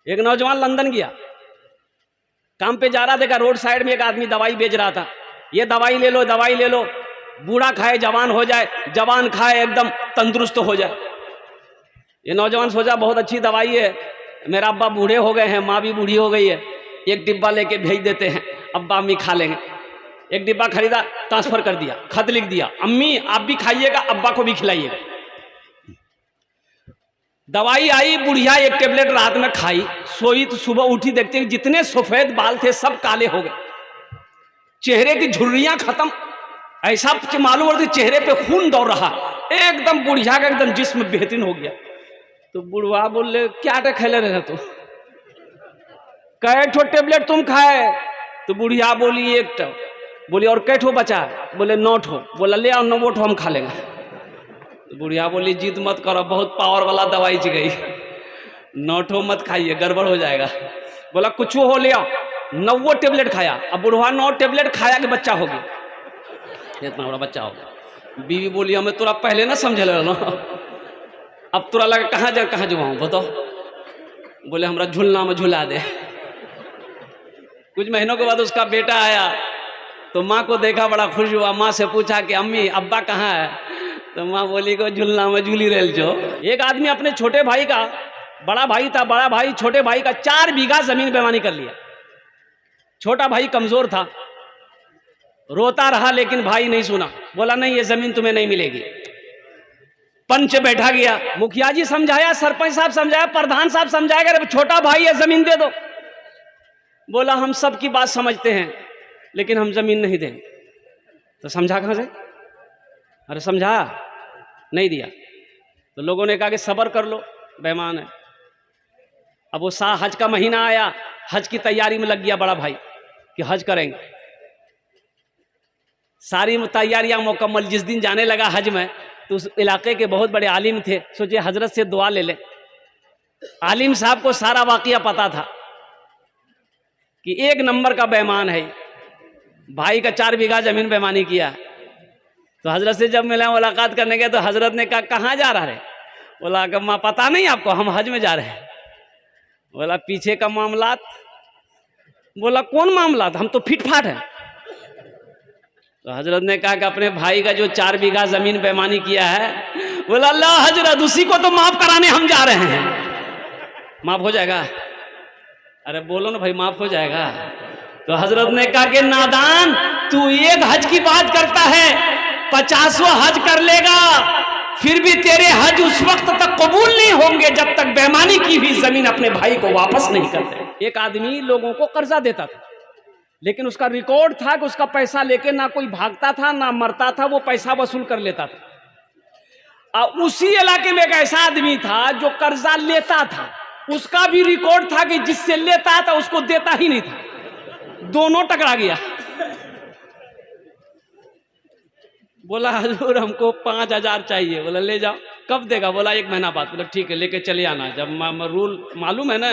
एक नौजवान लंदन गया, काम पे जा रहा, देखा रोड साइड में एक आदमी दवाई बेच रहा था। ये दवाई ले लो, दवाई ले लो, बूढ़ा खाए जवान हो जाए, जवान खाए एकदम तंदुरुस्त हो जाए। ये नौजवान सोचा बहुत अच्छी दवाई है, मेरा अब्बा बूढ़े हो गए हैं, माँ भी बूढ़ी हो गई है, एक डिब्बा लेके भेज देते हैं, अब्बा अम्मी खा लेंगे। एक डिब्बा खरीदा, ट्रांसफर कर दिया, खत लिख दिया, अम्मी आप भी खाइएगा, अब्बा को भी खिलाइएगा। दवाई आई, बुढ़िया एक टेबलेट रात में खाई, सोई तो सुबह उठी, देखते हैं जितने सफेद बाल थे सब काले हो गए, चेहरे की झुर्रियां खत्म, ऐसा मालूम होता चेहरे पे खून दौड़ रहा, एकदम बुढ़िया का एकदम जिस्म बेहतरीन हो गया। तो बुढ़वा बोले क्या खेले रहे तो कै ठो टेबलेट तुम खाए? तो बुढ़िया बोली एक ठो। बोली और कै ठो बचा? बोले 9 ठो। बोला ले आओ 9 ठो हम खा लेंगे। तो बुढ़िया बोली जिद मत करो, बहुत पावर वाला दवाई ची गई, 9 ठो मत खाइए, गड़बड़ हो जाएगा। बोला कुछ हो ले आओ, 9 टेबलेट खाया। अब बुढ़वा 9 टेबलेट खाया कि बच्चा हो गया, इतना बड़ा बच्चा हो गया। बीवी बोली हमें तोरा पहले ना समझ लो, अब तोरा लगा कहाँ जुआऊँ बताओ? बोले हमरा झूलना में झूला दे। कुछ महीनों के बाद उसका बेटा आया तो माँ को देखा, बड़ा खुश हुआ, माँ से पूछा कि अम्मी अब्बा कहाँ है? तो माँ बोली को झूलना में झूली रेल जो। एक आदमी अपने छोटे भाई का, बड़ा भाई था, बड़ा भाई छोटे भाई का 4 बीघा जमीन बेईमानी कर लिया। छोटा भाई कमजोर था, रोता रहा लेकिन भाई नहीं सुना, बोला नहीं ये जमीन तुम्हें नहीं मिलेगी। पंच बैठा गया, मुखिया जी समझाया, सरपंच साहब समझाया, प्रधान साहब समझाया, अरे छोटा भाई है जमीन दे दो। बोला हम सबकी बात समझते हैं लेकिन हम जमीन नहीं देंगे। तो समझा कहां से? अरे समझा नहीं दिया। तो लोगों ने कहा कि सब्र कर लो, बेईमान है। अब वो हज का महीना आया, हज की तैयारी में लग गया बड़ा भाई कि हज करेंगे। सारी तैयारियां मुकम्मल, जिस दिन जाने लगा हज में तो उस इलाके के बहुत बड़े आलिम थे, सोचे हजरत से दुआ ले ले। आलिम साहब को सारा वाकया पता था कि 1 नंबर का बेईमान है, भाई का 4 बीघा जमीन बेईमानी किया। तो हजरत से जब मिला, मुलाकात करने गया तो हजरत ने कहा कहाँ जा रहा है? बोला कि माँ पता नहीं आपको, हम हज में जा रहे हैं। बोला पीछे का मामलात? बोला कौन मामलात, हम तो फिट फाट है। तो हजरत ने कहा कि अपने भाई का जो 4 बीघा जमीन बेईमानी किया है, बोला अल्लाह हजरत उसी को तो माफ कराने हम जा रहे हैं, माफ हो जाएगा? अरे बोलो ना भाई, माफ हो जाएगा? तो हजरत ने कहा कि नादान, तू 1 हज की बात करता है, 50वां हज कर लेगा, फिर भी तेरे हज उस वक्त तक कबूल नहीं होंगे जब तक बेईमानी की हुई जमीन अपने भाई को वापस नहीं करते। एक आदमी लोगों को कर्जा देता था, लेकिन उसका रिकॉर्ड था कि उसका पैसा लेके ना कोई भागता था ना मरता था, वो पैसा वसूल कर लेता था। और उसी इलाके में एक ऐसा आदमी था जो कर्जा लेता था, उसका भी रिकॉर्ड था कि जिससे लेता था उसको देता ही नहीं था, दोनों टकरा गया। बोला हजूर हमको 5000 चाहिए। बोला ले जाओ। कब देगा? बोला 1 महीना बाद। बोला ठीक है लेके चले आना, जब रूल मालूम है ना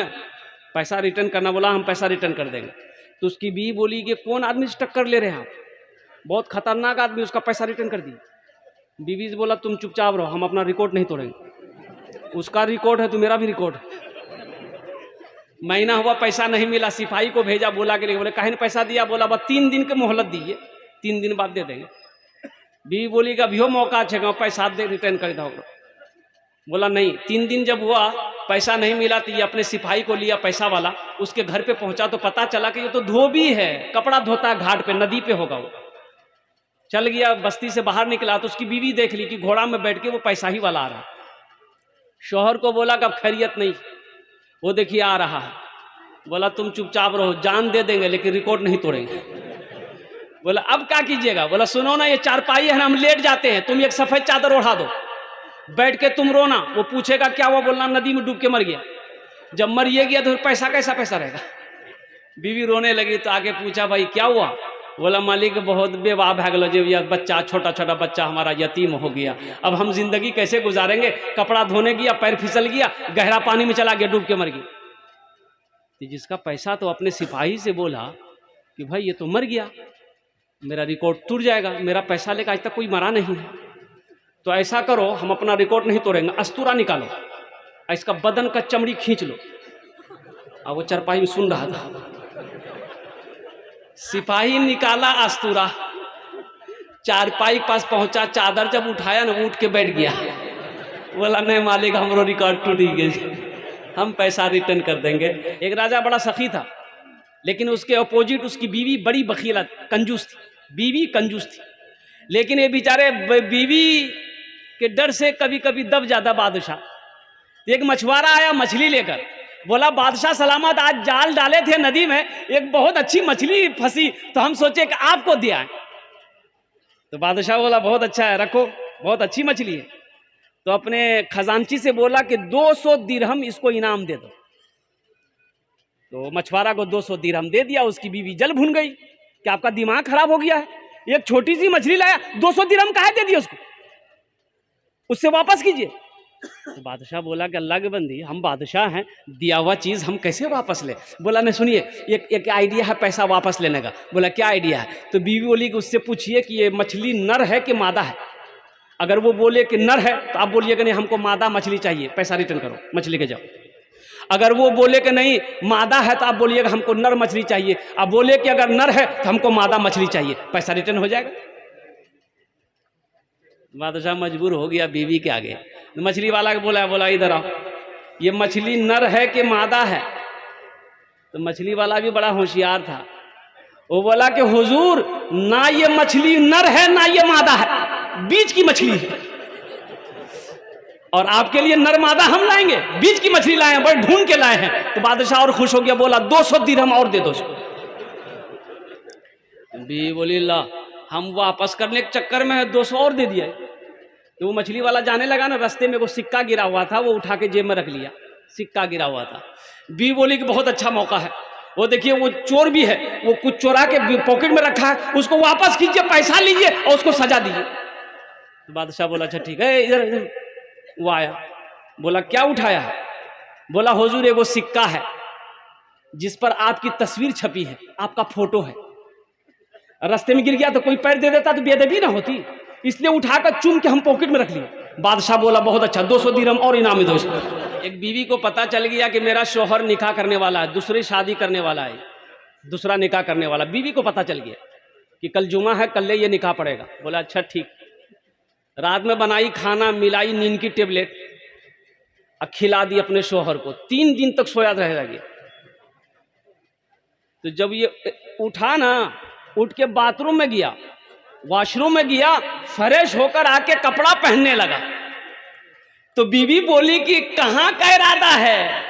पैसा रिटर्न करना। बोला हम पैसा रिटर्न कर देंगे। तो उसकी बीवी बोली कि कौन आदमी से टक्कर ले रहे हैं आप, बहुत खतरनाक आदमी, उसका पैसा रिटर्न कर दिए। बीवी से बोला तुम चुपचाप रहो, हम अपना रिकॉर्ड नहीं तोड़ेंगे, उसका रिकॉर्ड है तो मेरा भी रिकॉर्ड है। महीना हुआ पैसा नहीं मिला, सिपाही को भेजा, बोला कि बोले काहे ने पैसा दिया? बोला बस 3 दिन के मोहलत दीजिए, 3 दिन बाद दे देंगे। बीवी बोली कि अभी मौका है, पैसा दे रिटर्न कर दो। बोला नहीं। 3 दिन जब हुआ पैसा नहीं मिला तो ये अपने सिपाही को लिया पैसा वाला, उसके घर पे पहुंचा तो पता चला कि ये तो धोबी है, कपड़ा धोता घाट पे, नदी पे होगा वो। चल गया, बस्ती से बाहर निकला तो उसकी बीवी देख ली कि घोड़ा में बैठ के वो पैसा ही वाला आ रहा। शौहर को बोला कि अब खैरियत नहीं, वो देखिए आ रहा है। बोला तुम चुपचाप रहो, जान दे देंगे लेकिन रिकॉर्ड नहीं तोड़ेंगे। बोला अब क्या कीजिएगा? बोला सुनो ना, ये चारपाई है ना, हम लेट जाते हैं, तुम एक सफेद चादर ओढ़ा दो, बैठ के तुम रोना, वो पूछेगा क्या हुआ, बोलना नदी में डूब के मर गया। जब मर ये गया तो फिर पैसा कैसा पैसा रहेगा? बीवी रोने लगी तो आगे पूछा भाई क्या हुआ? बोला मालिक बहुत बेवाह भाग लो, जब यह बच्चा छोटा छोटा बच्चा हमारा यतीम हो गया, अब हम जिंदगी कैसे गुजारेंगे? कपड़ा धोने गया, पैर फिसल गया, गहरा पानी में चला गया, डूब के मर गया। जिसका पैसा तो अपने सिपाही से बोला कि भाई ये तो मर गया, मेरा रिकॉर्ड टूट जाएगा, मेरा पैसा लेकर आज तक कोई मरा नहीं है, तो ऐसा करो हम अपना रिकॉर्ड नहीं तोड़ेंगे, अस्तूरा निकालो, इसका बदन का चमड़ी खींच लो, और वो चरपाई में सुन रहा था। सिपाही निकाला अस्तूरा, चारपाई के पास पहुंचा, चादर जब उठाया ना उठ के बैठ गया। बोला नहीं मालिक हमरो रिकॉर्ड टूट गए, हम पैसा रिटर्न कर देंगे। एक राजा बड़ा सखी था, लेकिन उसके अपोजिट उसकी बीवी बड़ी बखीला कंजूस थी, बीवी कंजूस थी। लेकिन ये बेचारे बीवी के डर से कभी कभी दब जाता बादशाह। एक मछुआरा आया मछली लेकर, बोला बादशाह सलामत, आज जाल डाले थे नदी में, एक बहुत अच्छी मछली फंसी, तो हम सोचे कि आपको दिया। तो बादशाह बोला बहुत अच्छा है, रखो, बहुत अच्छी मछली है। तो अपने खजांची से बोला कि 200 दिरहम इसको इनाम दे दो। तो मछुआरा को 200 दिरहम दे दिया। उसकी बीवी जल भुन गई कि आपका दिमाग खराब हो गया है, एक छोटी सी मछली लाया, 200 दिरहम काहे दे दिया उसको, उससे वापस कीजिए। तो बादशाह बोला कि अल्लाह के बंदी, हम बादशाह हैं, दिया हुआ चीज़ हम कैसे वापस ले। बोला नहीं सुनिए, एक आइडिया है पैसा वापस लेने का। बोला क्या आइडिया है? तो बीवी बोली कि उससे पूछिए कि ये मछली नर है कि मादा है। अगर वो बोले कि नर है तो आप बोलिए कि नहीं हमको मादा मछली चाहिए, पैसा रिटर्न करो, मछली के जाओ। अगर वो बोले कि नहीं मादा है तो आप बोलिएगा हमको नर मछली चाहिए। आप बोले कि अगर नर है तो हमको मादा मछली चाहिए, पैसा रिटर्न हो जाएगा। बादशाह मजबूर हो गया बीवी के आगे। मछली वाला के बोला इधर आओ, ये मछली नर है कि मादा है? तो मछली वाला भी बड़ा होशियार था, वो बोला कि हुजूर ना ये मछली नर है ना ये मादा है, बीच की मछली है, और आपके लिए नर मादा हम लाएंगे, बीच की मछली लाए हैं, बड़े ढूंढ के लाए हैं। तो बादशाह और खुश हो गया, बोला 200 दिरहम और दे दो। बीवी बोली ला हम वापस करने के चक्कर में 200 और दे दिया। तो वो मछली वाला जाने लगा ना, रास्ते में वो सिक्का गिरा हुआ था, वो उठा के जेब में रख लिया, सिक्का गिरा हुआ था। बीवी बोली कि बहुत अच्छा मौका है, वो देखिए वो चोर भी है, वो कुछ चोरा के पॉकेट में रखा है, उसको वापस कीजिए, पैसा लीजिए और उसको सजा दीजिए। तो बादशाह बोला अच्छा ठीक है, इधर। वो आया, बोला क्या उठाया है? बोला हुजूर ये वो सिक्का है जिस पर आपकी तस्वीर छपी है, आपका फोटो है। रास्ते में गिर गया तो कोई पैर दे देता तो बेअदबी ना होती, इसलिए उठाकर चूम के हम पॉकेट में रख लिए। बादशाह बोला बहुत अच्छा, 200 दिरहम और इनाम दो। एक बीवी को पता चल गया कि मेरा शौहर निकाह करने वाला है, दूसरी शादी करने वाला है, दूसरा निकाह करने वाला। बीवी को पता चल गया कि कल जुमा है, कल ये निकाह पड़ेगा। बोला अच्छा ठीक। रात में बनाई खाना, मिलाई नींद की टेबलेट और खिला दी अपने शौहर को। 3 दिन तक सोया रह गया। तो जब ये उठा ना, उठ के बाथरूम में गया, वॉशरूम में गया, फ्रेश होकर आके कपड़ा पहनने लगा। तो बीवी बोली कि कहाँ का इरादा है?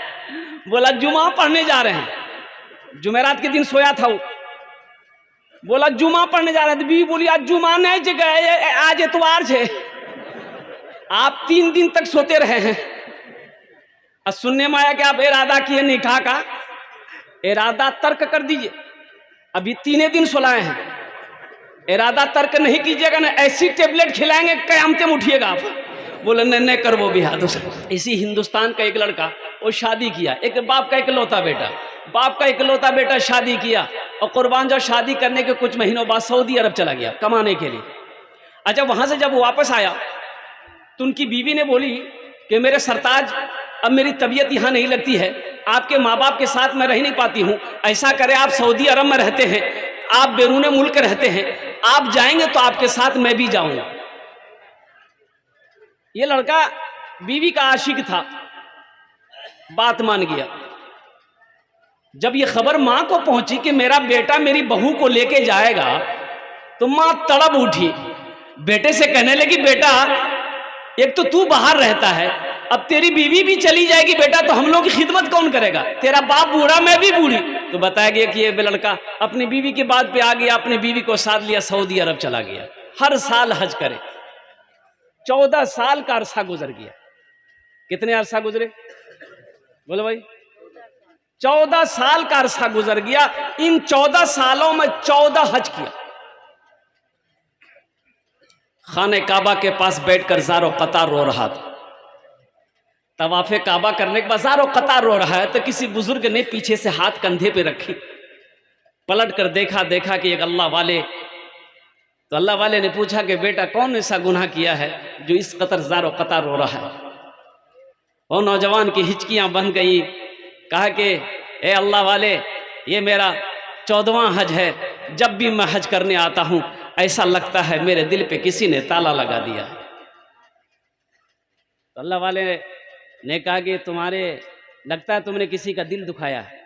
बोला जुमा पढ़ने जा रहे हैं, जुमेरात के दिन सोया था वो। बोला जुमा पढ़ने जा रहे हैं। तो बीवी बोली आज जुमा नहीं जगह, आज इतवार है, आप 3 दिन तक सोते रहे हैं। और सुनने में आया कि आप इरादा किए निकाह का, इरादा तर्क कर दीजिए, अभी 3 दिन सुलाए हैं, इरादा तर्क नहीं कीजिएगा ना, ऐसी टेबलेट खिलाएंगे कयामत में उठिएगा आप। बोले नहीं कर वो भी हाथ। इसी हिंदुस्तान का एक लड़का, वो शादी किया, एक बाप का इकलौता बेटा, बाप का इकलौता बेटा शादी किया, और कुर्बान जब शादी करने के कुछ महीनों बाद सऊदी अरब चला गया कमाने के लिए। अच्छा वहां से जब वो वापस आया तो उनकी बीवी ने बोली कि मेरे सरताज अब मेरी तबीयत यहाँ नहीं लगती है, आपके माँ बाप के साथ मैं रह नहीं पाती हूँ, ऐसा करे आप सऊदी अरब में रहते हैं, आप बैरूने मुल्क रहते हैं, आप जाएंगे तो आपके साथ मैं भी जाऊंगा। ये लड़का बीवी का आशिक था, बात मान गया। जब ये खबर मां को पहुंची कि मेरा बेटा मेरी बहू को लेके जाएगा, तो मां तड़प उठी, बेटे से कहने लगी बेटा एक तो तू बाहर रहता है, अब तेरी बीवी भी चली जाएगी बेटा, तो हम लोग की खिदमत कौन करेगा? तेरा बाप बूढ़ा, मैं भी बूढ़ी। तो बताया गया कि ये लड़का अपनी बीवी की बात पे आ गया, अपनी बीवी को साथ लिया, सऊदी अरब चला गया, हर साल हज करे। 14 साल का अरसा गुजर गया। कितने अरसा गुजरे बोलो भाई? 14 साल का अरसा गुजर गया। इन 14 सालों में 14 हज किया। खाने काबा के पास बैठकर ज़ारो कतार रो रहा था। तवाफे काबा करने के बाद ज़ारो कतार रो रहा है, तो किसी बुजुर्ग ने पीछे से हाथ कंधे पे रखी, पलट कर देखा कि एक अल्लाह वाले, तो अल्लाह वाले ने पूछा कि बेटा कौन ऐसा गुनाह किया है जो इस कतर ज़ारो कतार रो रहा है? और नौजवान की हिचकियां बन गई, कहा कि ए अल्लाह वाले, ये मेरा 14वां हज है, जब भी मैं हज करने आता हूं ऐसा लगता है मेरे दिल पे किसी ने ताला लगा दिया। तो अल्लाह वाले ने कहा कि तुम्हारे लगता है तुमने किसी का दिल दुखाया है,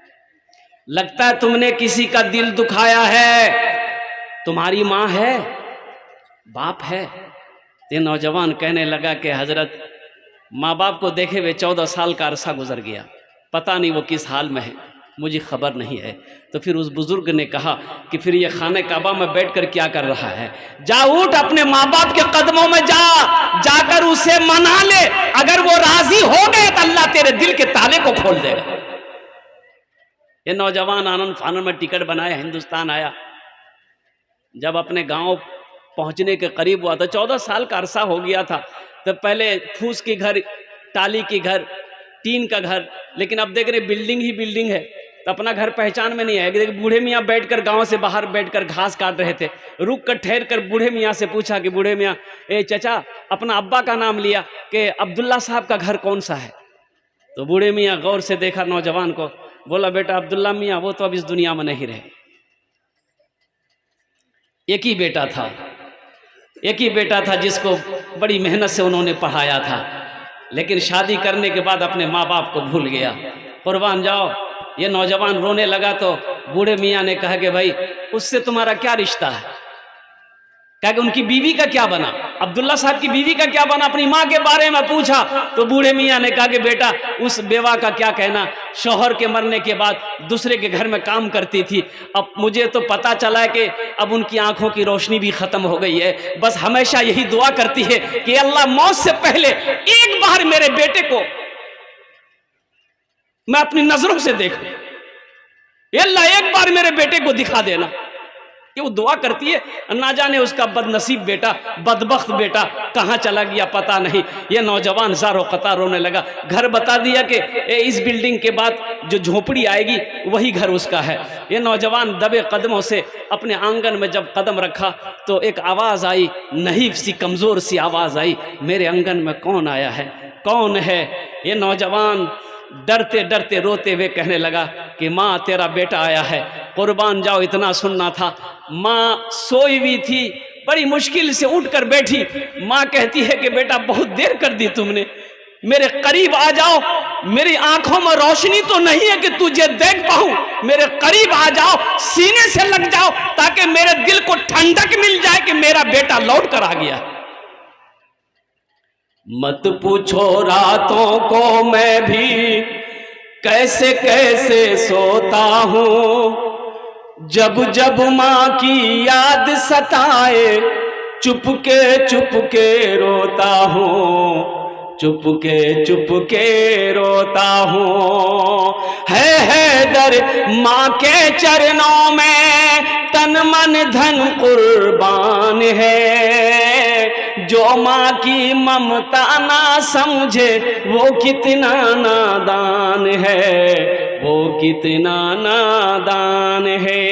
लगता है तुमने किसी का दिल दुखाया है। तुम्हारी माँ है, बाप है? ये नौजवान कहने लगा कि हजरत, माँ बाप को देखे हुए 14 साल का अरसा गुजर गया, पता नहीं वो किस हाल में है, मुझे खबर नहीं है। तो फिर उस बुजुर्ग ने कहा कि फिर ये खाने काबा में बैठकर क्या कर रहा है? जा उठ, अपने माँ बाप के कदमों में जाकर उसे मना ले, अगर वो राजी हो गए तो अल्लाह तेरे दिल के ताले को खोल देगा। ये नौजवान आनंद फानन में टिकट बनाया, हिंदुस्तान आया। जब अपने गांव पहुंचने के करीब हुआ तो 14 साल का अरसा हो गया था। तो पहले फूस के घर, टाली के घर, टीन का घर, लेकिन अब देख रहे बिल्डिंग ही बिल्डिंग है। तो अपना घर पहचान में नहीं है। देख बूढ़े मियाँ बैठकर गांव से बाहर बैठकर घास काट रहे थे। रुक कर ठहर कर बूढ़े मियाँ से पूछा कि बूढ़े मियाँ, ए चचा, अपना अब्बा का नाम लिया कि अब्दुल्ला साहब का घर कौन सा है? तो बूढ़े मियाँ गौर से देखा नौजवान को, बोला बेटा अब्दुल्ला मियाँ वो तो अब इस दुनिया में नहीं रहे। एक ही बेटा था जिसको बड़ी मेहनत से उन्होंने पढ़ाया था, लेकिन शादी करने के बाद अपने माँ बाप को भूल गया। कुर्बान जाओ। ये नौजवान रोने लगा तो बूढ़े मियाँ ने कहा कि भाई उससे तुम्हारा क्या रिश्ता है? कहा कि उनकी बीवी का क्या बना, अब्दुल्ला साहब की बीवी का क्या बना? अपनी माँ के बारे में पूछा तो बूढ़े मियाँ ने कहा कि बेटा उस बेवा का क्या कहना, शौहर के मरने के बाद दूसरे के घर में काम करती थी। अब मुझे तो पता चला है कि अब उनकी आंखों की रोशनी भी खत्म हो गई है। बस हमेशा यही दुआ करती है कि अल्लाह मौत से पहले एक बार मेरे बेटे को मैं अपनी नजरों से देखूं, अल्लाह एक बार मेरे बेटे को दिखा देना। कि वो दुआ करती है, ना जाने उसका बदनसीब बेटा, बदबख्त बेटा कहाँ चला गया पता नहीं। ये नौजवान ज़ारो क़तार रोने लगा। घर बता दिया कि इस बिल्डिंग के बाद जो झोपड़ी आएगी वही घर उसका है। ये नौजवान दबे कदमों से अपने आंगन में जब कदम रखा तो एक आवाज़ आई, नहीफ सी कमज़ोर सी आवाज़ आई, मेरे आंगन में कौन आया है, कौन है? ये नौजवान डरते डरते रोते हुए कहने लगा कि माँ तेरा बेटा आया है। कुर्बान जाओ, इतना सुनना था। माँ सोई हुई थी, बड़ी मुश्किल से उठकर बैठी। माँ कहती है कि बेटा बहुत देर कर दी तुमने, मेरे करीब आ जाओ, मेरी आंखों में रोशनी तो नहीं है कि तुझे देख पाऊं, मेरे करीब आ जाओ, सीने से लग जाओ ताकि मेरे दिल को ठंडक मिल जाए कि मेरा बेटा लौट कर आ गया। मत पूछो रातों को मैं भी कैसे कैसे सोता हूँ, जब जब माँ की याद सताए चुपके रोता हूँ, चुपके रोता हूँ। है दर माँ के चरणों में तन मन धन कुर्बान है, जो माँ की ममता ना समझे वो कितना नादान है, वो कितना नादान है।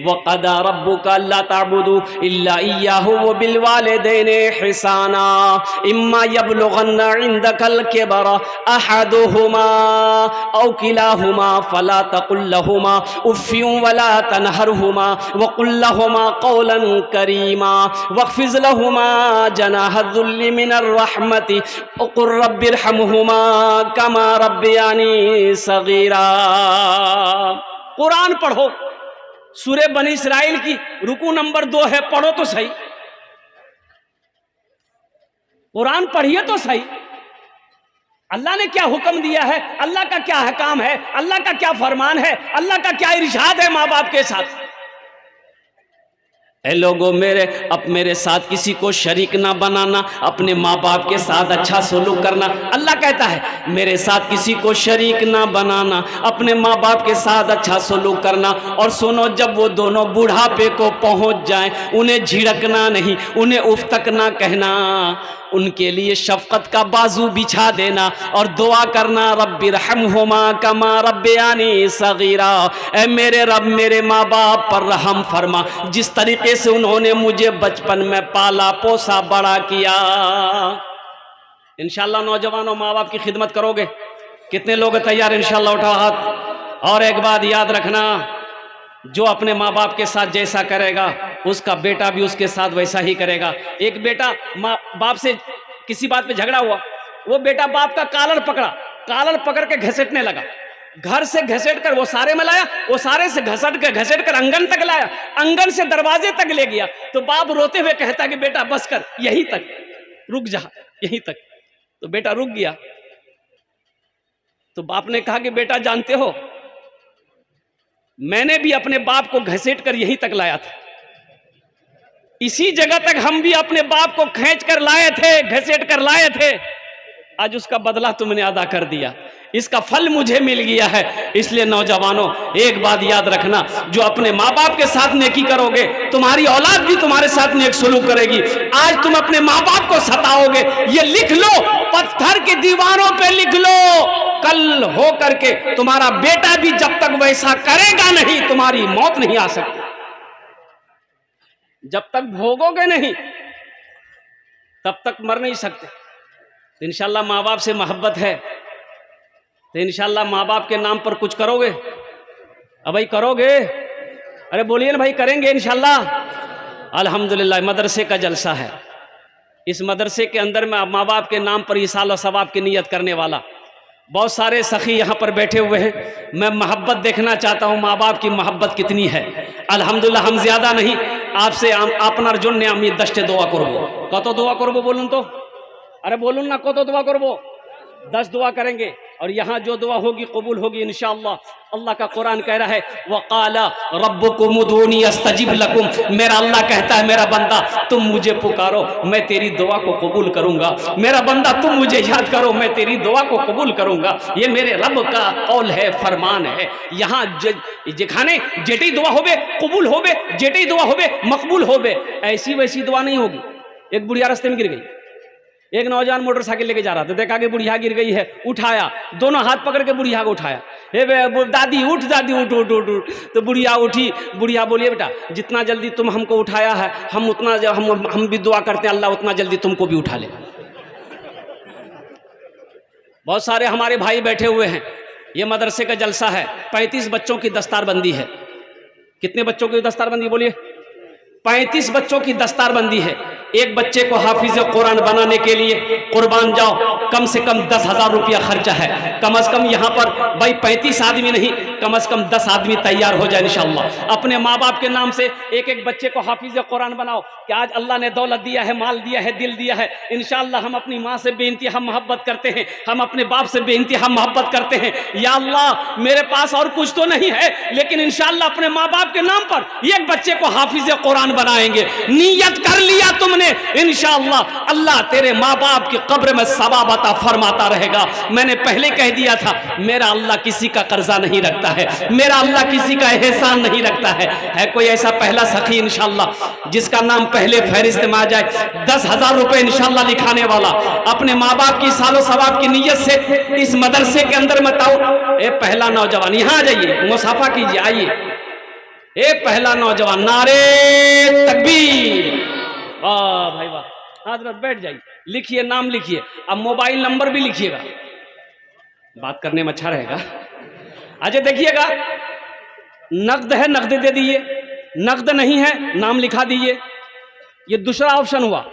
वक़दा रब्बुका अल्ला ताबुदू इल्ला इय्याहु व बिल वालिदैनि हिसाना इम्मा यबलुगन्ना इंदकल किबरा अहदुहुमा औ किलाहुमा फला तकुल लहुमा उफ़्फिन वला तनहरहुमा व कुल लहुमा क़ौलन करीमा वख़्फ़िज़ लहुमा जनाह ज़ुल्लि मिनर रहमति व क़ुल रब्बिरहमहुमा कमा रब्बियानी सग़ीरा। कुरान पढ़ो, सूरे बनी इस्राइल की रुकू नंबर 2 है, पढ़ो तो सही, कुरान पढ़िए तो सही। अल्लाह ने क्या हुक्म दिया है, अल्लाह का क्या हकाम है, अल्लाह का क्या फरमान है, अल्लाह का क्या इरशाद है माँ बाप के साथ। ऐ लोगों, मेरे साथ किसी को शरीक ना बनाना, अपने माँ बाप के साथ अच्छा सलूक करना। अल्लाह कहता है मेरे साथ किसी को शरीक ना बनाना, अपने माँ बाप के साथ अच्छा सलूक करना। और सुनो, जब वो दोनों बुढ़ापे को पहुँच जाएं, उन्हें झिड़कना नहीं, उन्हें उफ तक ना कहना, उनके लिए शफकत का बाजू बिछा देना और दुआ करना, रब्बिरहमहुमा कमा रब्बियानी सगीरा। ऐ मेरे रब, मेरे माँ बाप पर रहम फरमा, जिस तरीके से उन्होंने मुझे बचपन में पाला पोसा बड़ा किया। इंशाअल्लाह नौजवानों, माँ बाप की खिदमत करोगे, कितने लोग तैयार इंशाल्लाह? उठाओ हाथ। और एक बात याद रखना, जो अपने माँ बाप के साथ जैसा करेगा उसका बेटा भी उसके साथ वैसा ही करेगा। एक बेटा माँ बाप से किसी बात पे झगड़ा हुआ, वो बेटा बाप का कॉलर पकड़ा, कॉलर पकड़ के घसीटने लगा, घर से घसीट कर वो सारे में लाया, वो सारे से घसीट कर आंगन तक लाया, आंगन से दरवाजे तक ले गया। तो बाप रोते हुए कहता कि बेटा बस कर, यहीं तक, रुक जा, यहीं तक। तो बेटा रुक गया। तो बाप ने कहा कि बेटा जानते हो, मैंने भी अपने बाप को घसीट कर यहीं तक लाया था, इसी जगह तक हम भी अपने बाप को खींच कर लाए थे, घसीट कर लाए थे। आज उसका बदला तुमने अदा कर दिया, इसका फल मुझे मिल गया है। इसलिए नौजवानों, एक बात याद रखना, जो अपने माँ बाप के साथ नेकी करोगे, तुम्हारी औलाद भी तुम्हारे साथ नेक सलूक करेगी। आज तुम अपने माँ बाप को सताओगे, ये लिख लो, पत्थर की दीवारों पे लिख लो, कल हो करके तुम्हारा बेटा भी जब तक वैसा करेगा नहीं, तुम्हारी मौत नहीं आ सकती। जब तक भोगोगे नहीं तब तक मर नहीं सकते। तो इंशाल्लाह माँ बाप से मोहब्बत है तो इंशाल्लाह माँ बाप के नाम पर कुछ करोगे? अब भाई करोगे? अरे बोलिए ना भाई, करेंगे इंशाल्लाह। अल्हम्दुलिल्लाह, मदरसे का जलसा है। इस मदरसे के अंदर में माँ बाप के नाम पर इसाल और सवाब की नीयत करने वाला बहुत सारे सखी यहाँ पर बैठे हुए हैं। मैं मोहब्बत देखना चाहता हूँ, माँ बाप की मोहब्बत कितनी है। अल्हम्दुलिल्लाह, हम ज्यादा नहीं, आपसे आपनार जन्य আমি 10टे दुआ করব। কত दुआ করব বলুন তো? अरे बोलून ना, কত दुआ করব? 10 दुआ करेंगे और यहाँ जो दुआ होगी कबूल होगी इंशाअल्लाह। अल्लाह का कुरान कह रहा है, वक़ाला रब्बुकुम उदूनी अस्तजिब लकुम। मेरा अल्लाह कहता है, मेरा बंदा तुम मुझे पुकारो, मैं तेरी दुआ को कबूल करूंगा। मेरा बंदा तुम मुझे याद करो, मैं तेरी दुआ को कबूल करूंगा। ये मेरे रब का कौल है, फरमान है। यहाँ जेखाने जेटी दुआ होबे कबूल होबे, जेटी दुआ होबे मकबूल होबे। ऐसी वैसी दुआ नहीं होगी। एक बुढ़िया रास्ते में गिर गई, एक नौजवान मोटरसाइकिल लेके जा रहा था, देखा कि बुढ़िया गिर गई है, उठाया, दोनों हाथ पकड़ के बुढ़िया को उठाया। हे दादी उठ, दादी उठ उठ उठ उठ। तो बुढ़िया उठी। बुढ़िया बोलिए, बेटा जितना जल्दी तुम हमको उठाया है, हम उतना हम भी दुआ करते हैं, अल्लाह उतना जल्दी तुमको भी उठा ले। बहुत सारे हमारे भाई बैठे हुए हैं, ये मदरसे का जलसा है। 35 बच्चों की दस्तारबंदी है। कितने बच्चों की दस्तारबंदी बोलिए? 35 बच्चों की दस्तारबंदी है। एक बच्चे को हाफिज कुरान बनाने के लिए कुर्बान जाओ, कम से कम 10,000 रुपया खर्चा है। कम से कम यहाँ पर भाई 35 आदमी नहीं, कम से कम 10 आदमी तैयार हो जाए इंशाअल्लाह। अपने माँ बाप के नाम से एक एक बच्चे को हाफिज कुरान बनाओ कि आज अल्लाह ने दौलत दिया है, माल दिया है, दिल दिया है। इंशाअल्लाह हम अपनी माँ से बेइंतहा मोहब्बत करते हैं, हम अपने बाप से बेइंतहा मोहब्बत करते हैं। या अल्लाह, मेरे पास और कुछ तो नहीं है, लेकिन इंशाअल्लाह अपने माँ बाप के नाम पर एक बच्चे को हाफिज कुरान बनाएंगे। नियत कर लिया तुमने, इंशाअल्लाह अल्लाह तेरे माँ बाप की कब्र में सवाब अता फरमाता रहेगा। मैंने पहले कह दिया था, मेरा अल्लाह किसी का कर्जा नहीं रखता है, मेरा अल्लाह किसी का एहसान नहीं रखता है कोई ऐसा पहला सखी इंशाअल्लाह जिसका नाम पहले फहरिस्त में आ जाए, 10,000 रुपए इंशाअल्लाह लिखाने वाला, अपने माँ बाप की सालो सवाब की नीयत से इस मदरसे के अंदर बताओ। ए पहला नौजवान यहाँ आ जाइए, मुसाफा कीजिए, आइए। ए पहला नौजवान, नारे तकबीर। वाह भाई वाह, हजरत बैठ जाइए, लिखिए, नाम लिखिए, अब मोबाइल नंबर भी लिखिएगा, बात करने में अच्छा रहेगा। अच्छा देखिएगा, नकद है नकद दे दीजिए, नकद नहीं है नाम लिखा दीजिए। ये दूसरा ऑप्शन हुआ।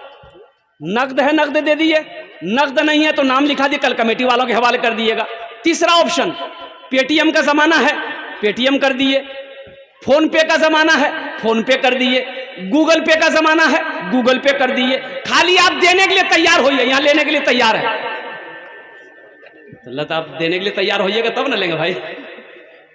नकद है नकद दे दीजिए, नकद नहीं है तो नाम लिखा दिए, कल कमेटी वालों के हवाले कर दिएगा। तीसरा ऑप्शन, पेटीएम का जमाना है, पेटीएम कर दिए। फोन पे का जमाना है, फोन पे कर दिए। गूगल पे का जमाना है, गूगल पे कर दिए। खाली आप देने के लिए तैयार होइए, यहाँ लेने के लिए तैयार है तो आप देने के लिए तैयार होइएगा तब ना लेंगे भाई।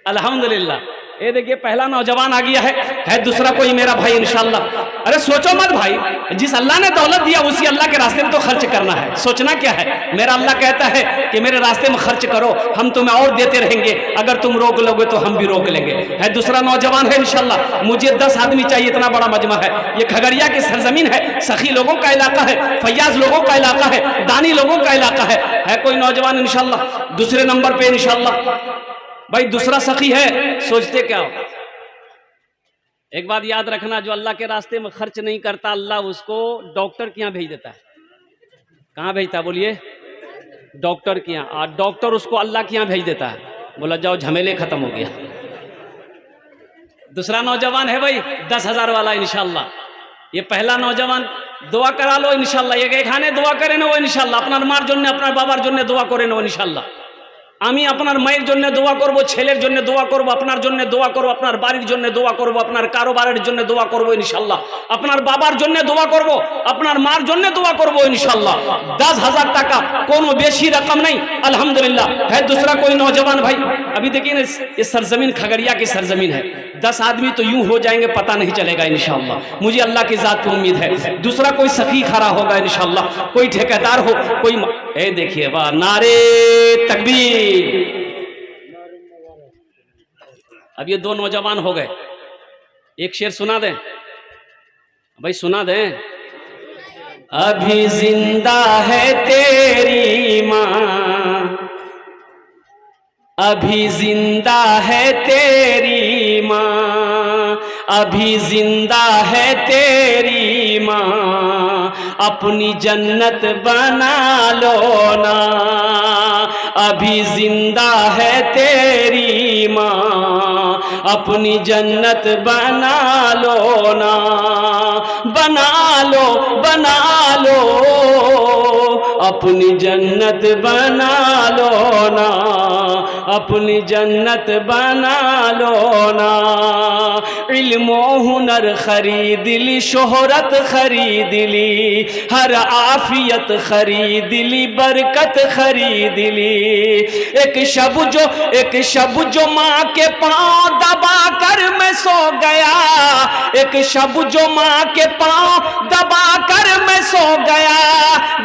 अल्हम्दुलिल्लाह, ये देखिए पहला नौजवान आ गया है दूसरा कोई मेरा भाई इंशाअल्लाह। अरे सोचो मत भाई, जिस अल्लाह ने दौलत दिया उसी अल्लाह के रास्ते में तो खर्च करना है, सोचना क्या है। मेरा अल्लाह कहता है कि मेरे रास्ते में खर्च करो, हम तुम्हें और देते रहेंगे, अगर तुम रोक लोगे तो हम भी रोक लेंगे। है दूसरा नौजवान है इंशाअल्लाह। मुझे 10 आदमी चाहिए, इतना बड़ा मजमा है। ये खगड़िया की सरजमीन है, सखी लोगों का इलाका है, फैयाज लोगों का इलाका है, दानी लोगों का इलाका है कोई नौजवान इंशाअल्लाह। दूसरे नंबर पे इंशाअल्लाह भाई दूसरा सखी है। सोचते क्या हो, एक बात याद रखना, जो अल्लाह के रास्ते में खर्च नहीं करता, अल्लाह उसको डॉक्टर के यहाँ भेज देता है। कहाँ भेजता बोलिए? डॉक्टर के यहाँ, और डॉक्टर उसको अल्लाह के यहाँ भेज देता है, बोला जाओ झमेले खत्म हो गया। दूसरा नौजवान है भाई 10,000 वाला इंशाल्लाह। ये पहला नौजवान दुआ करा लो इंशाल्लाह, ये खाने दुआ करें ना वो इंशाल्लाह, अपना मार जन्य अपना बाबार जन्य दुआ करें ना इंशाल्लाह। আমি আপনার মায়ের জন্য দোয়া করব, ছেলের জন্য দোয়া করব, আপনার জন্য দোয়া করব, আপনার বাড়ির জন্য দোয়া করব, আপনার কারোবারের জন্য দোয়া করব ইনশাআল্লাহ, আপনার বাবার জন্য দোয়া করব, আপনার মার জন্য দোয়া করব ইনশাআল্লাহ। 10,000 টাকা কোনো বেশি रकम नहीं, अल्हम्दुलिल्लाह। है दूसरा कोई नौजवान भाई, अभी देखिए ना ये सरजमीन खगड़िया की सरजमीन है, 10 आदमी तो यूं हो जाएंगे पता नहीं चलेगा इंशाअल्लाह, मुझे अल्लाह की जात पे उम्मीद है। दूसरा कोई सखी खड़ा होगा इंशाअल्लाह, कोई ठेकेदार हो, कोई ए देखिए वाह, नारे तकबीर। अब ये दो नौजवान हो गए, एक शेर सुना दें भाई, सुना दें। अभी जिंदा है तेरी माँ, अभी जिंदा है तेरी माँ, अभी जिंदा है तेरी माँ, अपनी जन्नत बना लो ना, अभी जिंदा है तेरी माँ, अपनी जन्नत बना लो ना, बना लो बना लो, अपनी जन्नत बना लो ना, अपनी जन्नत बना लो ना। इल्मो हुनर खरीद ली, शोहरत खरीद ली, हर आफियत खरीद ली, बरकत खरीद ली। एक शब जो माँ के पाँव दबा कर मैं सो गया, एक शब जो माँ के पाँव दबा कर मैं सो गया,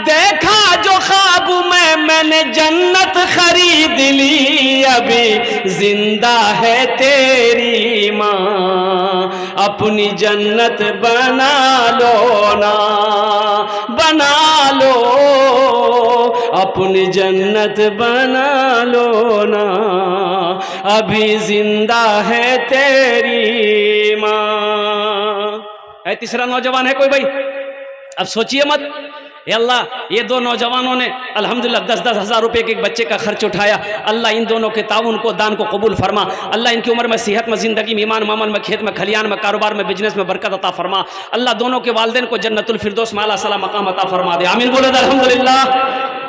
देखा जो ख्वाब में मैंने जन्नत खरीद ली, अभी जिंदा है तेरी माँ, अपनी जन्नत बना लो ना, बना लो, अपनी जन्नत बना लो ना, अभी जिंदा है तेरी माँ। है तीसरा नौजवान है कोई भाई, अब सोचिए मत, ये अल्लाह ये दो नौजवानों ने अल्हम्दुलिल्लाह 10-10 हज़ार रुपये के एक बच्चे का खर्च उठाया। अल्लाह इन दोनों के ताउन को, दान को कबूल फरमा। अल्लाह इनकी उम्र में, सेहत में, ज़िंदगी में, ईमान मामल में, खेत में, खलियान में, कारोबार में, बिजनेस में बरकत अता फरमा। अल्लाह दोनों के वालिदैन को जन्नतुल फिरदौस में आला सला मकाम अता फरमा दे, आमीन बोले अल्हम्दुलिल्लाह।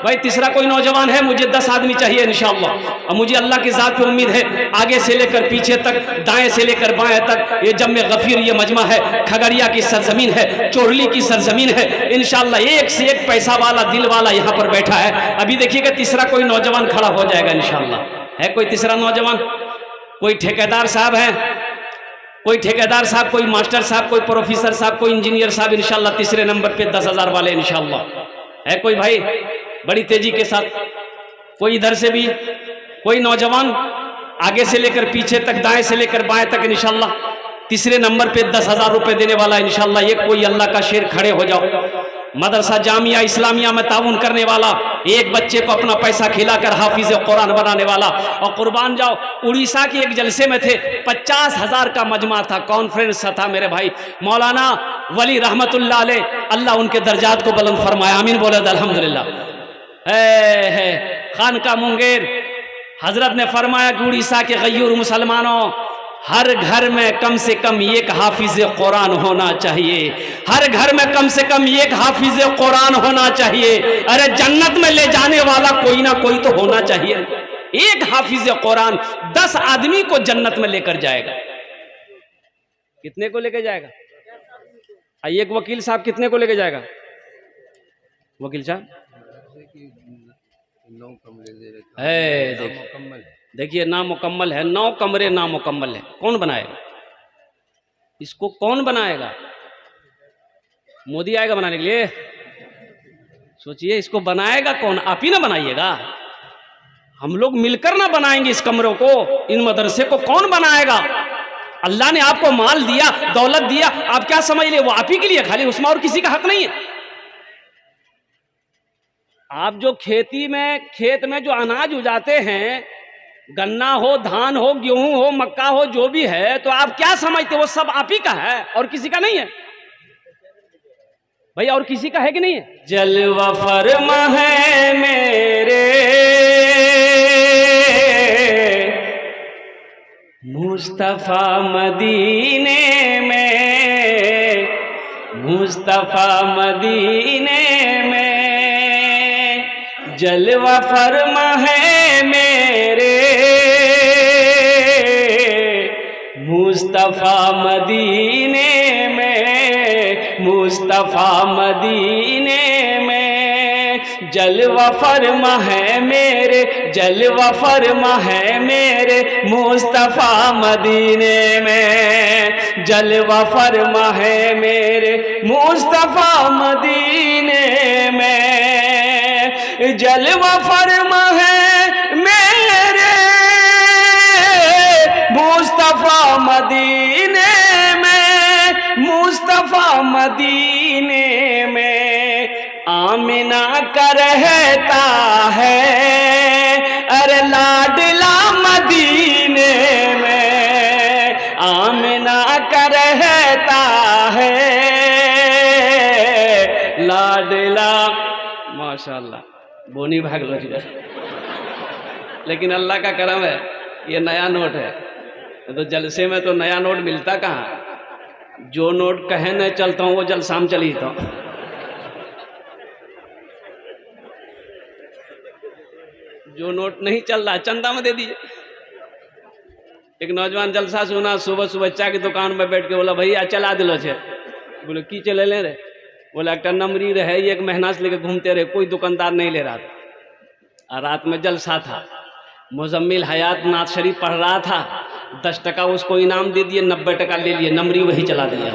भाई तीसरा कोई नौजवान है, मुझे 10 आदमी चाहिए इंशाअल्लाह, और मुझे अल्लाह की ज़ात पे उम्मीद है, आगे से लेकर पीछे तक, दाएं से लेकर बाएं तक, ये जम्मे गफीर ये मजमा है, खगड़िया की सरजमीन है, चोरली की सरजमीन है इंशाअल्लाह। एक से एक पैसा वाला, दिल वाला यहाँ पर बैठा है। अभी देखिएगा तीसरा कोई नौजवान खड़ा हो जाएगा इंशाअल्लाह। है कोई तीसरा नौजवान, कोई ठेकेदार साहब है, कोई ठेकेदार साहब, कोई मास्टर साहब, कोई प्रोफेसर साहब, कोई इंजीनियर साहब इंशाअल्लाह तीसरे नंबर पे 10,000 वाले इंशाअल्लाह। है कोई भाई बड़ी तेजी के साथ, कोई इधर से भी कोई नौजवान, आगे से लेकर पीछे तक, दाएं से लेकर बाएं तक इंशाअल्लाह तीसरे नंबर पे 10,000 रुपये देने वाला इंशाअल्लाह। एक कोई अल्लाह का शेर खड़े हो जाओ। मदरसा जामिया इस्लामिया में ताउन करने वाला, एक बच्चे को अपना पैसा खिलाकर हाफिज कुरान बनाने वाला। और कुर्बान जाओ, उड़ीसा के एक जलसे में थे, 50,000 का मजमा था, कॉन्फ्रेंस था मेरे भाई। मौलाना वली रहमतुल्लाह अलैह, अल्लाह उनके दर्जात को बुलंद फरमाया, आमीन बोले अल्हम्दुलिल्लाह। है खानका मुंगेर हजरत ने फरमाया कि उड़ीसा के गयूर मुसलमानों, हर घर में कम से कम एक हाफिज कुरान होना चाहिए, हर घर में कम से कम एक हाफिज कुरान होना चाहिए। अरे जन्नत में ले जाने वाला कोई ना कोई तो होना चाहिए। एक हाफिज कुरान 10 आदमी को जन्नत में लेकर जाएगा। कितने को लेकर जाएगा? एक वकील साहब कितने को लेकर जाएगा? वकील साहब देखिए नामुकम्मल है, 9 कमरे नामुकम्मल है। कौन बनाएगा इसको? कौन बनाएगा? मोदी आएगा बनाने के लिए? सोचिए इसको बनाएगा कौन? आप ही ना बनाइएगा, हम लोग मिलकर ना बनाएंगे इस कमरों को, इन मदरसे को कौन बनाएगा? अल्लाह ने आपको माल दिया, दौलत दिया, आप क्या समझ लिए वो आप ही के लिए खाली, उसमें और किसी का हक नहीं है। आप जो खेती में, खेत में जो अनाज उगाते हैं, गन्ना हो, धान हो, गेहूं हो, मक्का हो, जो भी है, तो आप क्या समझते वो सब आप ही का है और किसी का नहीं है। भाई और किसी का है कि नहीं है? जलवा फरमा है मेरे मुस्तफा मदीने में, मुस्तफा मदीने में, जलवा फरमा है मेरे मुस्तफा मदीने में, मुस्तफा मदीने में, जलवा फरमा है मेरे, जलवा फरमा है मेरे मुस्तफा मदीने में, जलवा फरमा है मेरे मुस्तफा मदीने में, जलवा फरमा है मेरे मुस्तफा मदीने में, मुस्तफा मदीने में, आमिना का रहता है अरे लाडला मदीने में, आमिना का रहता है लाडला। माशाल्लाह बोनी भाग लो। लेकिन अल्लाह का करम है ये नया नोट है, तो जलसे में तो नया नोट मिलता कहाँ। जो नोट कहे न चलता हूँ वो जलसा में चली तो। जो नोट नहीं चल रहा चंदा में दे दीजिए। एक नौजवान जलसा सुना, सुबह सुबह चाय की दुकान में बैठ के बोला भैया चला दिलो छे। बोले की चले ले रहे? बोला एक नमरी रहे, एक महीना से लेकर घूमते रहे, कोई दुकानदार नहीं ले रहा था। और रात में जलसा था, मुजम्मिल हयात नाथ शरीफ पढ़ रहा था, 10 टका उसको इनाम दे दिए, 90 टका ले लिए, नमरी वही चला दिया।